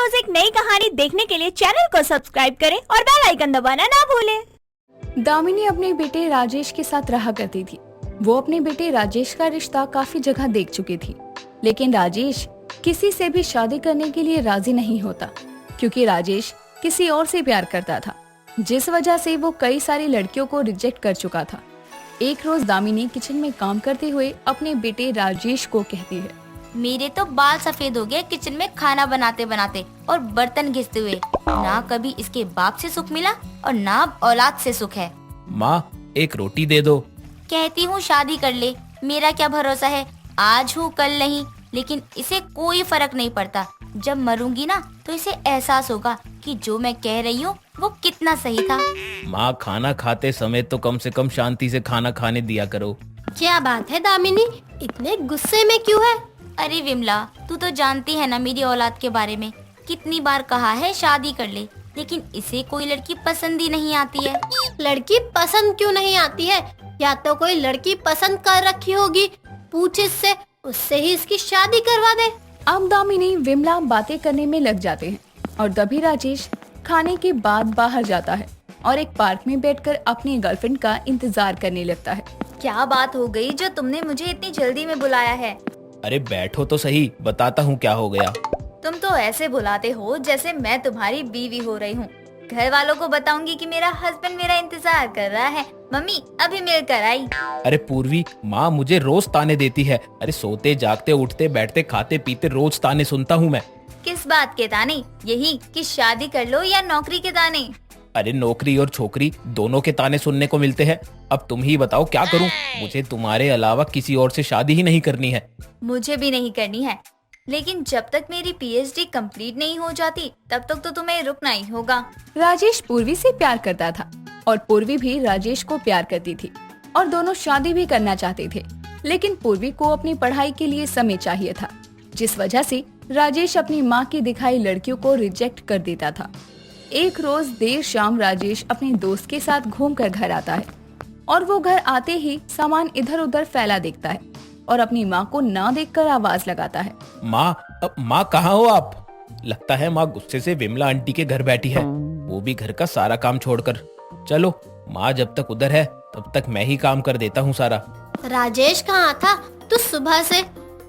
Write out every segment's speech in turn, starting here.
रोज एक नई कहानी देखने के लिए चैनल को सब्सक्राइब करें और बेल आइकन दबाना ना भूलें। दामिनी अपने बेटे राजेश के साथ रहा करती थी। वो अपने बेटे राजेश का रिश्ता काफी जगह देख चुकी थी, लेकिन राजेश किसी से भी शादी करने के लिए राजी नहीं होता, क्योंकि राजेश किसी और से प्यार करता था, जिस वजह से वो कई सारी लड़कियों को रिजेक्ट कर चुका था। एक रोज दामिनी किचन में काम करते हुए अपने बेटे राजेश को कहती है, मेरे तो बाल सफेद हो गए किचन में खाना बनाते बनाते और बर्तन घिसते हुए। ना कभी इसके बाप से सुख मिला और ना अब औलाद से सुख है। माँ, एक रोटी दे दो। कहती हूँ शादी कर ले, मेरा क्या भरोसा है, आज हूँ कल नहीं। लेकिन इसे कोई फर्क नहीं पड़ता। जब मरूंगी ना तो इसे एहसास होगा कि जो मैं कह रही हूँ वो कितना सही था। माँ, खाना खाते समय तो कम से कम शांति से खाना खाने दिया करो। क्या बात है दामिनी, इतने गुस्से में क्यों है? अरे विमला, तू तो जानती है ना मेरी औलाद के बारे में। कितनी बार कहा है शादी कर ले, लेकिन इसे कोई लड़की पसंद ही नहीं आती है। लड़की पसंद क्यों नहीं आती है? या तो कोई लड़की पसंद कर रखी होगी, पूछ इससे, उससे ही इसकी शादी करवा दे। अब दामिनी विमला बातें करने में लग जाते हैं और तभी राजेश खाने के बाद बाहर जाता है और एक पार्क में बैठकर अपनी गर्लफ्रेंड का इंतजार करने लगता है। क्या बात हो गई जो तुमने मुझे इतनी जल्दी में बुलाया है? अरे बैठो तो सही, बताता हूँ क्या हो गया। तुम तो ऐसे बुलाते हो जैसे मैं तुम्हारी बीवी हो रही हूँ। घर वालों को बताऊंगी कि मेरा हस्बैंड मेरा इंतजार कर रहा है। मम्मी अभी मिलकर आई। अरे पूर्वी, माँ मुझे रोज ताने देती है। अरे सोते जागते उठते बैठते खाते पीते रोज ताने सुनता हूँ मैं। किस बात के ताने? यही कि शादी कर लो या नौकरी के ताने? अरे नौकरी और छोकरी दोनों के ताने सुनने को मिलते हैं। अब तुम ही बताओ क्या करूं? मुझे तुम्हारे अलावा किसी और से शादी ही नहीं करनी है। मुझे भी नहीं करनी है, लेकिन जब तक मेरी पीएचडी कंप्लीट नहीं हो जाती तब तक तो तुम्हें रुकना ही होगा। राजेश पूर्वी से प्यार करता था और पूर्वी भी राजेश को प्यार करती थी और दोनों शादी भी करना चाहते थे, लेकिन पूर्वी को अपनी पढ़ाई के लिए समय चाहिए था, जिस वजह से राजेश अपनी माँ की दिखाई लड़कियों को रिजेक्ट कर देता था। एक रोज देर शाम राजेश अपने दोस्त के साथ घूमकर घर आता है और वो घर आते ही सामान इधर उधर फैला देखता है और अपनी माँ को ना देखकर आवाज लगाता है, माँ कहाँ हो आप? लगता है माँ गुस्से से विमला आंटी के घर बैठी है, वो भी घर का सारा काम छोड़कर। चलो माँ जब तक उधर है तब तक मैं ही काम कर देता हूँ सारा। राजेश कहाँ था तू सुबह से?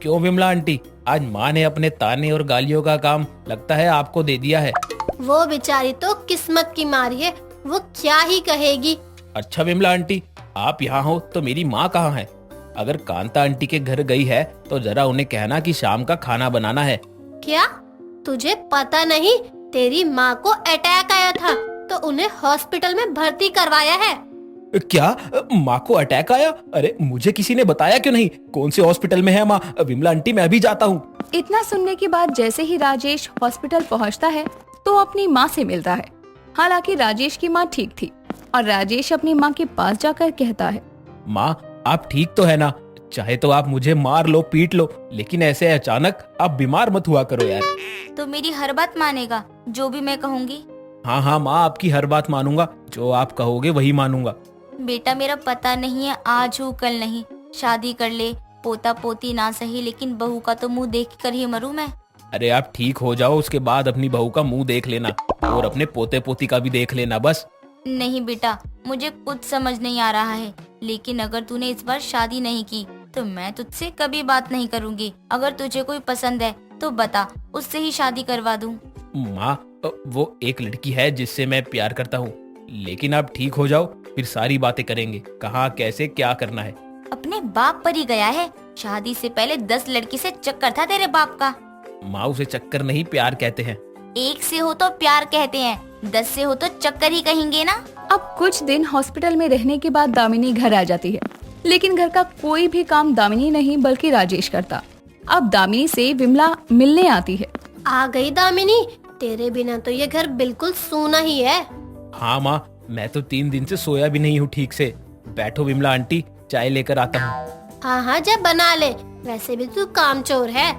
क्यों विमला आंटी, आज माँ ने अपने ताने और गालियों का काम लगता है आपको दे दिया है। वो बेचारी तो किस्मत की मारी है, वो क्या ही कहेगी। अच्छा विमला आंटी, आप यहाँ हो तो मेरी माँ कहाँ है? अगर कांता आंटी के घर गई है तो जरा उन्हें कहना कि शाम का खाना बनाना है। क्या तुझे पता नहीं, तेरी माँ को अटैक आया था तो उन्हें हॉस्पिटल में भर्ती करवाया है। क्या माँ को अटैक आया? अरे मुझे किसी ने बताया क्यों नहीं? कौन से हॉस्पिटल में है माँ? विमला आंटी मैं अभी जाता हूँ। इतना सुनने के बाद जैसे ही राजेश हॉस्पिटल पहुंचता है तो अपनी माँ से मिलता है। हालांकि राजेश की माँ ठीक थी और राजेश अपनी माँ के पास जाकर कहता है, माँ आप ठीक तो है ना? चाहे तो आप मुझे मार लो पीट लो, लेकिन ऐसे अचानक आप बीमार मत हुआ करो यार। तो मेरी हर बात मानेगा जो भी मैं कहूँगी? हाँ हाँ माँ, आपकी हर बात मानूंगा, जो आप कहोगे वही मानूंगा। बेटा मेरा पता नहीं है, आज हूँ कल नहीं। शादी कर ले, पोता पोती ना सही, लेकिन बहू का तो मुंह देख कर ही मरूं मैं। अरे आप ठीक हो जाओ, उसके बाद अपनी बहू का मुंह देख लेना और अपने पोते पोती का भी देख लेना बस। नहीं बेटा, मुझे कुछ समझ नहीं आ रहा है, लेकिन अगर तूने इस बार शादी नहीं की तो मैं तुझसे कभी बात नहीं करूंगी। अगर तुझे कोई पसंद है तो बता, उससे ही शादी करवा दूं। माँ वो एक लड़की है जिससे मैं प्यार करता हूँ, लेकिन आप ठीक हो जाओ फिर सारी बातें करेंगे, कहाँ कैसे क्या करना है। अपने बाप पर ही गया है। शादी से पहले 10 लड़की से चक्कर था तेरे बाप का। माँ उसे चक्कर नहीं प्यार कहते हैं। एक से हो तो प्यार कहते हैं, 10 से हो तो चक्कर ही कहेंगे ना। अब कुछ दिन हॉस्पिटल में रहने के बाद दामिनी घर आ जाती है, लेकिन घर का कोई भी काम दामिनी नहीं बल्कि राजेश करता। अब दामिनी से विमला मिलने आती है। आ गई दामिनी, तेरे बिना तो ये घर बिल्कुल सूना ही है। हाँ माँ, मैं तो 3 दिन से सोया भी नहीं हूँ ठीक से। बैठो विमला आंटी, चाय लेकर आता हूँ। हाँ हाँ जब बना ले, वैसे भी तू कामचोर है।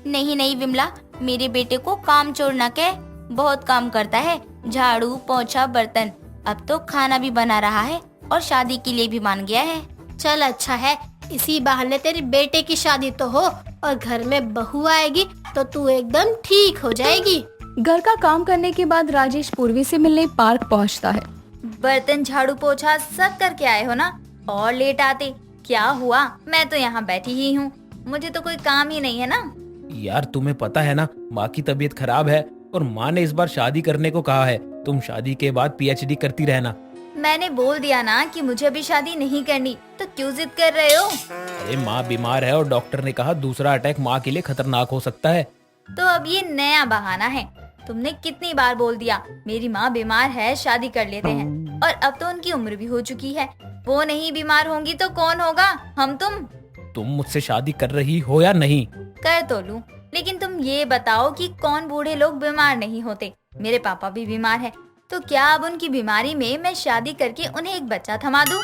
नहीं नहीं विमला, मेरे बेटे को काम चोर ना कह, बहुत काम करता है, झाड़ू पोछा बर्तन। अब तो खाना भी बना रहा है और शादी के लिए भी मान गया है। चल अच्छा है, इसी बहाने तेरे बेटे की शादी तो हो और घर में बहू आएगी तो तू एकदम ठीक हो जाएगी। घर का काम करने के बाद राजेश पूर्वी से मिलने पार्क पहुंचता है। बर्तन झाड़ू पोछा सब करके आए हो ना, और लेट आते। क्या हुआ, मैं तो यहाँ बैठी ही हूँ, मुझे तो कोई काम ही नहीं है ना। यार तुम्हें पता है ना, माँ की तबीयत खराब है और माँ ने इस बार शादी करने को कहा है। तुम शादी के बाद पीएचडी करती रहना। मैंने बोल दिया ना कि मुझे अभी शादी नहीं करनी, तो क्यों जिद कर रहे हो? अरे माँ बीमार है और डॉक्टर ने कहा दूसरा अटैक माँ के लिए खतरनाक हो सकता है। तो अब ये नया बहाना है? तुमने कितनी बार बोल दिया मेरी माँ बीमार है, शादी कर लेते हैं, और अब तो उनकी उम्र भी हो चुकी है। वो नहीं बीमार होंगी तो कौन होगा, हम तुम मुझसे शादी कर रही हो या नहीं? कर तो लूं, लेकिन तुम ये बताओ कि कौन बूढ़े लोग बीमार नहीं होते? मेरे पापा भी बीमार है, तो क्या अब उनकी बीमारी में मैं शादी करके उन्हें एक बच्चा थमा दूं?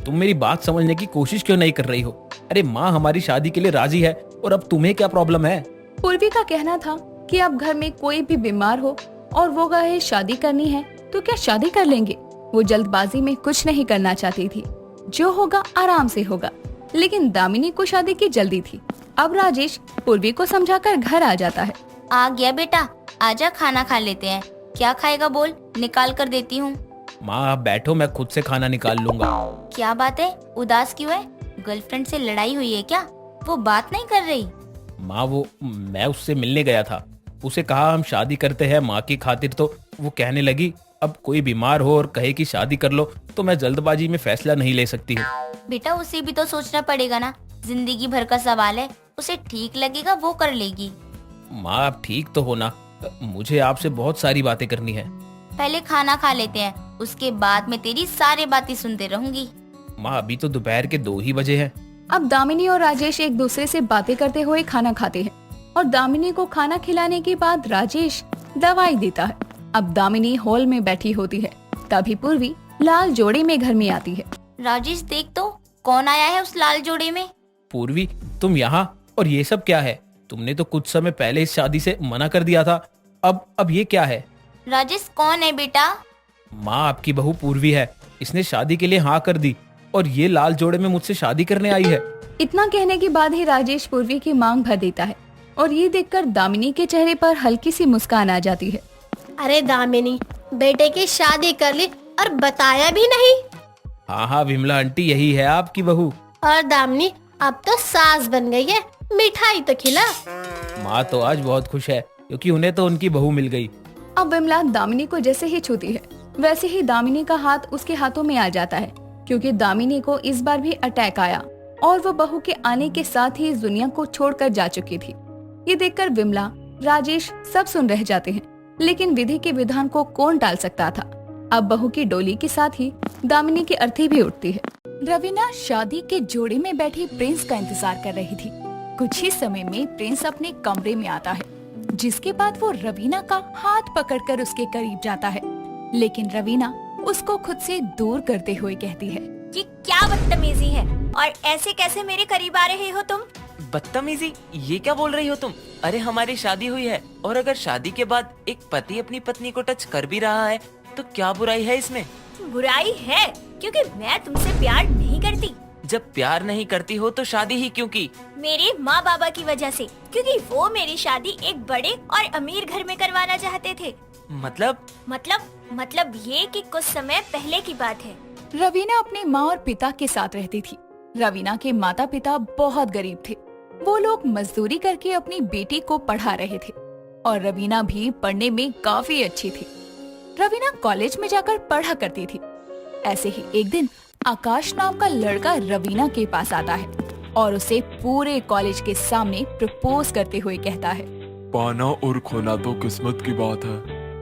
तुम मेरी बात समझने की कोशिश क्यों नहीं कर रही हो? अरे माँ हमारी शादी के लिए राजी है और अब तुम्हें क्या प्रॉब्लम है? पूर्वी का कहना था कि अब घर में कोई भी बीमार हो और वो कहे शादी करनी है तो क्या शादी कर लेंगे। वो जल्दबाजी में कुछ नहीं करना चाहती थी, जो होगा आराम से होगा। लेकिन दामिनी को शादी की जल्दी थी। अब राजेश पूर्वी को समझाकर घर आ जाता है। आ गया बेटा, आजा खाना खा लेते हैं। क्या खाएगा बोल, निकाल कर देती हूँ। माँ आप बैठो, मैं खुद से खाना निकाल लूंगा। क्या बात है, उदास क्यों है? गर्लफ्रेंड से लड़ाई हुई है क्या? वो बात नहीं कर रही? माँ वो मैं उससे मिलने गया था, उसे कहा हम शादी करते हैं माँ की खातिर, तो वो कहने लगी अब कोई बीमार हो और कहे कि शादी कर लो तो मैं जल्दबाजी में फैसला नहीं ले सकती हूँ। बेटा उसे भी तो सोचना पड़ेगा ना, जिंदगी भर का सवाल है। उसे ठीक लगेगा वो कर लेगी। माँ आप ठीक तो हो ना, मुझे आपसे बहुत सारी बातें करनी है। पहले खाना खा लेते हैं, उसके बाद मैं तेरी सारी बातें सुनते रहूंगी। माँ अभी तो दोपहर के 2 ही बजे हैं। अब दामिनी और राजेश एक दूसरे से बातें करते हुए खाना खाते हैं और दामिनी को खाना खिलाने के बाद राजेश दवाई देता है। अब दामिनी हॉल में बैठी होती है, तभी पूर्वी लाल जोड़े में घर में आती है। राजेश देख तो कौन आया है उस लाल जोड़े में। पूर्वी तुम यहाँ, और ये सब क्या है? तुमने तो कुछ समय पहले इस शादी से मना कर दिया था, अब ये क्या है? राजेश कौन है बेटा? माँ आपकी बहू पूर्वी है, इसने शादी के लिए हाँ कर दी और ये लाल जोड़े में मुझसे शादी करने आई है। इतना कहने के बाद ही राजेश पूर्वी की मांग भर देता है और ये देखकर दामिनी के चेहरे पर हल्की सी मुस्कान आ जाती है। अरे दामिनी, बेटे की शादी कर ली और बताया भी नहीं। हाँ विमला आंटी, यही है आपकी बहू। और दामिनी अब तो सास बन गई है, मिठाई तो खिला। माँ तो आज बहुत खुश है क्योंकि उन्हें तो उनकी बहू मिल गई। अब विमला दामिनी को जैसे ही छूती है वैसे ही दामिनी का हाथ उसके हाथों में आ जाता है, क्योंकि दामिनी को इस बार भी अटैक आया और वो बहू के आने के साथ ही इस दुनिया को छोड़कर जा चुकी थी। ये देखकर विमला, राजेश सब सुन रह जाते हैं, लेकिन विधि के विधान को कौन टाल सकता था। अब बहू की डोली के साथ ही दामिनी की अर्थी भी उठती है। रवीना शादी के जोड़े में बैठी प्रिंस का इंतजार कर रही थी। कुछ ही समय में प्रिंस अपने कमरे में आता है, जिसके बाद वो रवीना का हाथ पकड़कर उसके करीब जाता है, लेकिन रवीना उसको खुद से दूर करते हुए कहती है, ये क्या बदतमीजी है, और ऐसे कैसे मेरे करीब आ रहे हो तुम? बदतमीजी? ये क्या बोल रही हो तुम? अरे हमारी शादी हुई है, और अगर शादी के बाद एक पति अपनी पत्नी को टच कर भी रहा है तो क्या बुराई है इसमें? बुराई है क्योंकि मैं तुमसे प्यार नहीं करती। जब प्यार नहीं करती हो तो शादी ही क्यों की? मेरे माँ बाबा की वजह से, क्योंकि वो मेरी शादी एक बड़े और अमीर घर में करवाना चाहते थे। मतलब ये कि कुछ समय पहले की बात है। रवीना अपनी माँ और पिता के साथ रहती थी। रवीना के माता पिता बहुत गरीब थे। वो लोग मजदूरी करके अपनी बेटी को पढ़ा रहे थे और रवीना भी पढ़ने में काफी अच्छी थी। रवीना कॉलेज में जाकर पढ़ा करती थी। ऐसे ही एक दिन आकाश नाम का लड़का रवीना के पास आता है और उसे पूरे कॉलेज के सामने प्रपोज करते हुए कहता है, पाना और खोना तो किस्मत की बात है,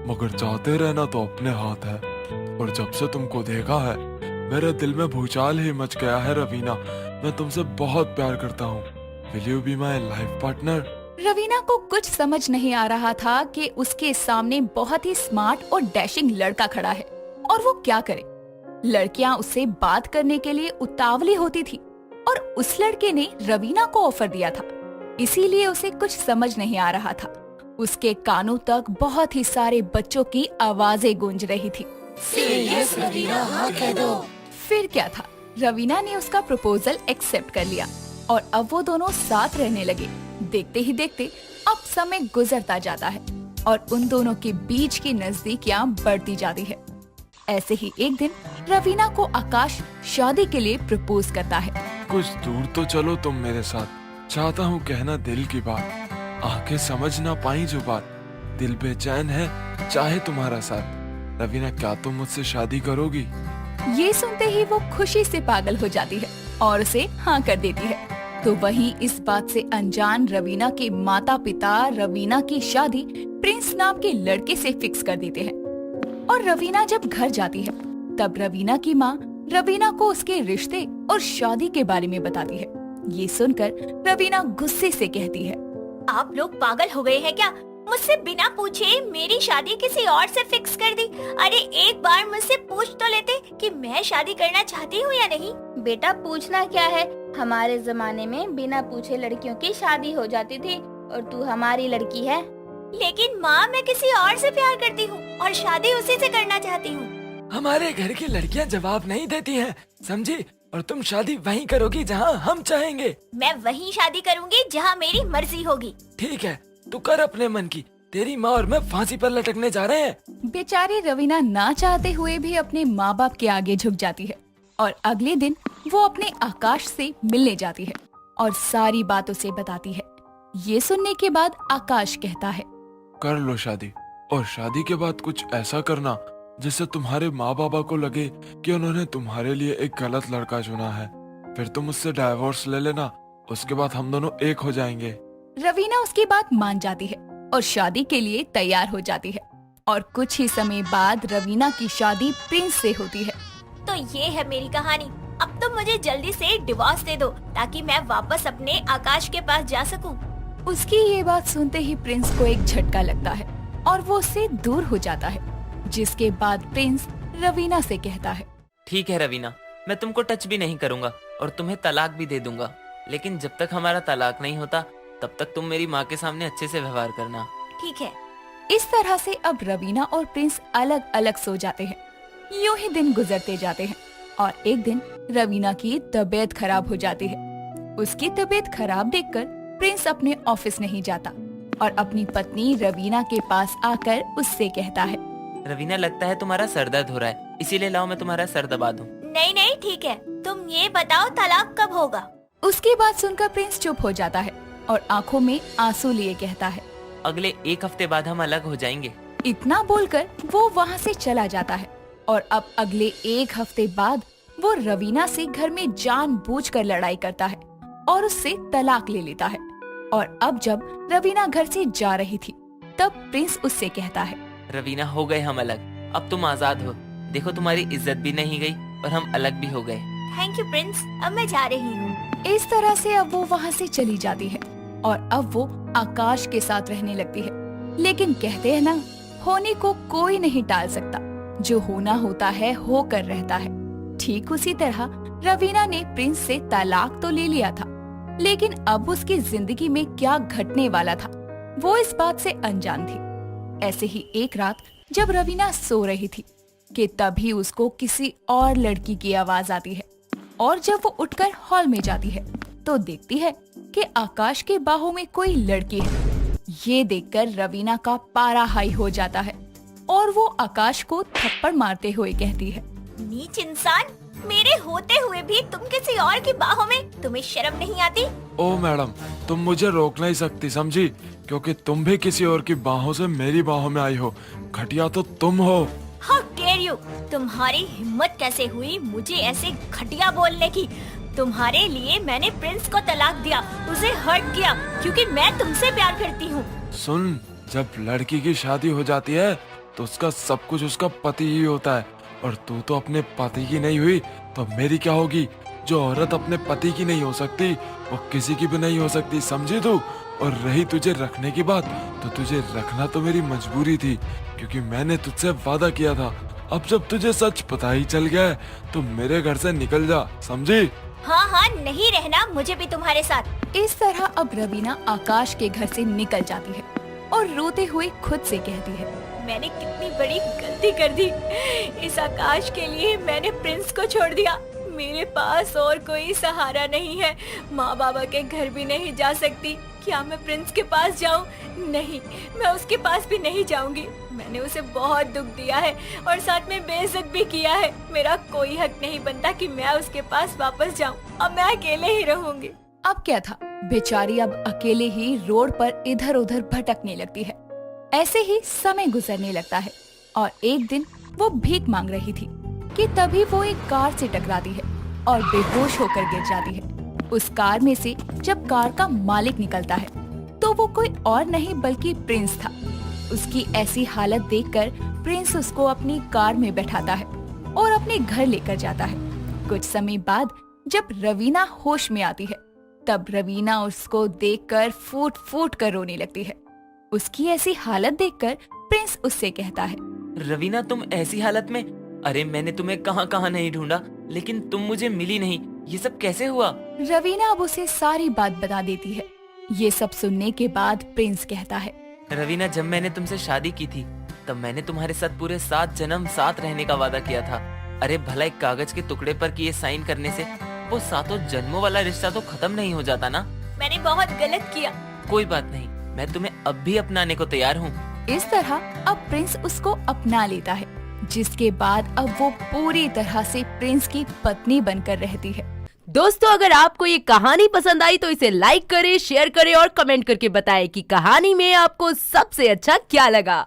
मगर चाहते रहना तो अपने हाथ है। और जब से तुमको देखा है मेरे दिल में भूचाल ही मच गया है रवीना। मैं तुमसे बहुत प्यार करता हूँ। Will you be my life partner? Raveena को कुछ समझ नहीं आ रहा था कि उसके सामने बहुत ही स्मार्ट और डैशिंग लड़का खड़ा है और वो क्या करे। लड़कियां उससे बात करने के लिए उतावली होती थी और उस लड़के ने रवीना को ऑफर दिया था, इसीलिए उसे कुछ समझ नहीं आ रहा था। उसके कानों तक बहुत ही सारे बच्चों की आवाजें गूंज रही थी। रवीना, हाँ कह दो। फिर क्या था, रवीना ने उसका प्रपोजल एक्सेप्ट कर लिया और अब वो दोनों साथ रहने लगे। देखते ही देखते अब समय गुजरता जाता है और उन दोनों के बीच की नजदीकियां बढ़ती जाती है। ऐसे ही एक दिन रवीना को आकाश शादी के लिए प्रपोज करता है। कुछ दूर तो चलो तुम मेरे साथ, चाहता हूँ कहना दिल की बात, आंखें समझ ना पाई जो बात, दिल बेचैन है चाहे तुम्हारा साथ। रवीना क्या तुम मुझसे शादी करोगी? ये सुनते ही वो खुशी से पागल हो जाती है और उसे हाँ कर देती है। तो वहीं इस बात से अनजान रवीना के माता पिता रवीना की शादी प्रिंस नाम के लड़के से फिक्स कर देते हैं। और रवीना जब घर जाती है तब रवीना की माँ रवीना को उसके रिश्ते और शादी के बारे में बताती है। ये सुनकर रवीना गुस्से से कहती है, आप लोग पागल हो गए हैं क्या? मुझसे बिना पूछे मेरी शादी किसी और से फिक्स कर दी। अरे एक बार मुझसे पूछ तो लेते कि मैं शादी करना चाहती हूँ या नहीं। बेटा पूछना क्या है, हमारे जमाने में बिना पूछे लड़कियों की शादी हो जाती थी और तू हमारी लड़की है। लेकिन माँ मैं किसी और से प्यार करती हूँ और शादी उसी से करना चाहती हूँ। हमारे घर की लड़कियां जवाब नहीं देती हैं, समझी? और तुम शादी वहीं करोगी जहाँ हम चाहेंगे। मैं वहीं शादी करूँगी जहाँ मेरी मर्जी होगी। ठीक है, तू कर अपने मन की, तेरी माँ और मैं फांसी पर लटकने जा रहे हैं। बेचारी रवीना ना चाहते हुए भी अपने माँ बाप के आगे झुक जाती है और अगले दिन वो अपने आकाश से मिलने जाती है और सारी बात उसे बताती है। ये सुनने के बाद आकाश कहता है, कर लो शादी, और शादी के बाद कुछ ऐसा करना जिससे तुम्हारे माँ बाबा को लगे कि उन्होंने तुम्हारे लिए एक गलत लड़का चुना है। फिर तुम उससे डाइवोर्स ले लेना, उसके बाद हम दोनों एक हो जाएंगे। रवीना उसकी बात मान जाती है और शादी के लिए तैयार हो जाती है। और कुछ ही समय बाद रवीना की शादी प्रिंस से होती है। तो ये है मेरी कहानी। अब तो मुझे जल्दी से डिवोर्स दे दो ताकि मैं वापस अपने आकाश के पास जा सकूं। उसकी ये बात सुनते ही प्रिंस को एक झटका लगता है और वो उससे दूर हो जाता है। जिसके बाद प्रिंस रवीना से कहता है, ठीक है रवीना, मैं तुमको टच भी नहीं करूंगा और तुम्हें तलाक भी दे दूंगा, लेकिन जब तक हमारा तलाक नहीं होता तब तक तुम मेरी माँ के सामने अच्छे से व्यवहार करना। ठीक है। इस तरह से अब रवीना और प्रिंस अलग अलग सो जाते हैं। यूं ही दिन गुजरते जाते हैं और एक दिन रवीना की तबीयत खराब हो जाती है। उसकी तबीयत खराब देखकर प्रिंस अपने ऑफिस नहीं जाता और अपनी पत्नी रवीना के पास आकर उससे कहता है, रवीना लगता है तुम्हारा सर दर्द हो रहा है, इसीलिए लाओ मैं तुम्हारा सर दबा दूं। नहीं नहीं ठीक है, तुम ये बताओ तलाक कब होगा? उसकी बात सुनकर प्रिंस चुप हो जाता है और आंखों में आंसू लिए कहता है, अगले 1 हफ्ते बाद हम अलग हो जाएंगे। इतना बोलकर वो वहाँ से चला जाता है। और अब अगले 1 हफ्ते बाद वो रवीना से घर में जानबूझकर लड़ाई करता है और उससे तलाक ले लेता है। और अब जब रवीना घर से जा रही थी तब प्रिंस उससे कहता है, रवीना हो गए हम अलग, अब तुम आजाद हो। देखो तुम्हारी इज्जत भी नहीं गई और हम अलग भी हो गए। थैंक यू प्रिंस, अब मैं जा रही हूँ। इस तरह से अब वो वहाँ से चली जाती है और अब वो आकाश के साथ रहने लगती है। लेकिन कहते हैं ना, होने को कोई नहीं टाल सकता, जो होना होता है होकर रहता है। ठीक उसी तरह रवीना ने प्रिंस से तलाक तो ले लिया था, लेकिन अब उसकी जिंदगी में क्या घटने वाला था वो इस बात से अनजान थी। ऐसे ही एक रात जब रवीना सो रही थी कि तभी उसको किसी और लड़की की आवाज आती है और जब वो उठकर हॉल में जाती है तो देखती है कि आकाश के बाहों में कोई लड़की है। ये देखकर रवीना का पारा हाई हो जाता है और वो आकाश को थप्पड़ मारते हुए कहती है, नीच इंसान, मेरे होते हुए भी तुम किसी और की बाहों में, तुम्हें शर्म नहीं आती? ओ मैडम, तुम मुझे रोक नहीं सकती, समझी? क्योंकि तुम भी किसी और की बाहों से मेरी बाहों में आई हो। घटिया तो तुम हो। How dare you! तुम्हारी हिम्मत कैसे हुई मुझे ऐसे घटिया बोलने की? तुम्हारे लिए मैंने प्रिंस को तलाक दिया, उसे हर्ट किया क्योंकि मैं तुमसे प्यार करती हूँ। सुन, जब लड़की की शादी हो जाती है तो उसका सब कुछ उसका पति ही होता है, और तू तो अपने पति की नहीं हुई तो मेरी क्या होगी? जो औरत अपने पति की नहीं हो सकती वो किसी की भी नहीं हो सकती, समझी तू? और रही तुझे रखने की बात, तो तुझे रखना तो मेरी मजबूरी थी, क्योंकि मैंने तुझसे वादा किया था। अब जब तुझे सच पता ही चल गया है तो मेरे घर से निकल जा, समझी? हाँ हाँ, नहीं रहना मुझे भी तुम्हारे साथ। इस तरह अब रवीना आकाश के घर से निकल जाती है और रोते हुए खुद से कहती है, मैंने कितनी बड़ी गलती कर दी। इस आकाश के लिए मैंने प्रिंस को छोड़ दिया। मेरे पास और कोई सहारा नहीं है, माँ बाबा के घर भी नहीं जा सकती क्या मैं प्रिंस के पास जाऊं? नहीं, मैं उसके पास भी नहीं जाऊंगी। मैंने उसे बहुत दुख दिया है और साथ में बेइज्जत भी किया है। मेरा कोई हक नहीं बनता कि मैं उसके पास वापस जाऊं। अब मैं अकेले ही रहूंगी। अब क्या था, बेचारी अब अकेले ही रोड पर इधर उधर भटकने लगती है। ऐसे ही समय गुजरने लगता है और एक दिन वो भीख मांग रही थी कि तभी वो एक कार से टकराती है और बेहोश होकर गिर जाती है। उस कार में से जब कार का मालिक निकलता है तो वो कोई और नहीं बल्कि प्रिंस था। उसकी ऐसी हालत देखकर प्रिंस उसको अपनी कार में बैठाता है और अपने घर लेकर जाता है। कुछ समय बाद जब रवीना होश में आती है तब रवीना उसको देखकर फूट फूट कर रोने लगती है। उसकी ऐसी हालत देखकर प्रिंस उससे कहता है, रवीना तुम ऐसी हालत में? अरे मैंने तुम्हें कहाँ कहाँ नहीं ढूंढा, लेकिन तुम मुझे मिली नहीं। ये सब कैसे हुआ? रवीना अब उसे सारी बात बता देती है। ये सब सुनने के बाद प्रिंस कहता है, रवीना जब मैंने तुमसे शादी की थी तब मैंने तुम्हारे साथ पूरे 7 जन्म साथ रहने का वादा किया था। अरे भला एक कागज के टुकड़े पर किए साइन करने से वो 7 जन्मों वाला रिश्ता तो खत्म नहीं हो जाता ना? मैंने बहुत गलत किया। कोई बात नहीं, मैं तुम्हें अब भी अपनाने को तैयार हूँ। इस तरह अब प्रिंस उसको अपना लेता है, जिसके बाद अब वो पूरी तरह से प्रिंस की पत्नी बनकर रहती है। दोस्तों, अगर आपको ये कहानी पसंद आई तो इसे लाइक करें, शेयर करें और कमेंट करके बताएं कि कहानी में आपको सबसे अच्छा क्या लगा।